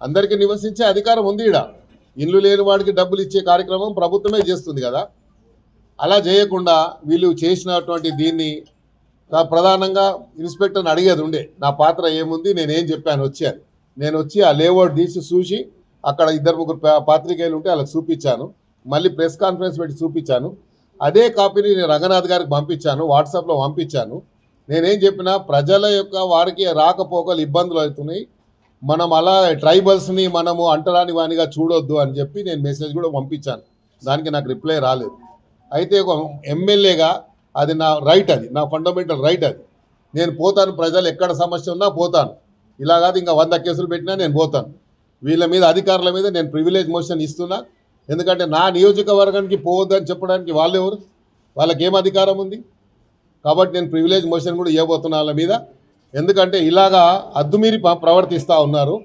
అందరికీ నివసించే అధికారం ఉంది ఈడ. ఇల్లు లేని వాడికి డబ్బులు ఇచ్చే కార్యక్రమం ప్రభుత్వమే చేస్తుంది కదా. అలా చేయకుండా వీళ్ళు చేసినటువంటి దీన్ని ప్రధానంగా ఇన్స్పెక్టర్ని అడిగేది ఉండే, నా పాత్ర ఏముంది, నేనేం చెప్పాను వచ్చాను. నేను వచ్చి ఆ లేఅవుట్ తీసి చూసి అక్కడ 2-3 పాత్రికేయులు ఉంటే వాళ్ళకి చూపించాను. మళ్ళీ ప్రెస్ కాన్ఫరెన్స్ పెట్టి చూపించాను. అదే కాపీని నేను రంగనాథ్ గారికి పంపించాను, వాట్సాప్లో పంపించాను. నేనేం చెప్పినా ప్రజల యొక్క వారికి రాకపోకలు ఇబ్బందులు అవుతున్నాయి, మనం అలా ట్రైబల్స్ని మనము అంటరాని వానిగా చూడొద్దు అని చెప్పి నేను మెసేజ్ కూడా పంపించాను. దానికి నాకు రిప్లై రాలేదు. అయితే ఒక ఎమ్మెల్యేగా అది నా రైట్, అది నా ఫండమెంటల్ రైట్. అది నేను పోతాను, ప్రజలు ఎక్కడ సమస్య ఉన్నా పోతాను. ఇలా కాదు ఇంకా 100 కేసులు పెట్టినా నేను పోతాను. వీళ్ళ మీద అధికారుల మీద నేను ప్రివిలేజ్ మోషన్ ఇస్తున్నా. ఎందుకంటే నా నియోజకవర్గానికి పోవద్దని చెప్పడానికి వాళ్ళు ఎవరు, వాళ్ళకి ఏం అధికారం ఉంది? కాబట్టి నేను ప్రివిలేజ్ మోషన్ కూడా ఇవ్వబోతున్నా వాళ్ళ మీద. ఎందుకంటే ఇలాగా అద్దుమీరి ప్రవర్తిస్తూ ఉన్నారు.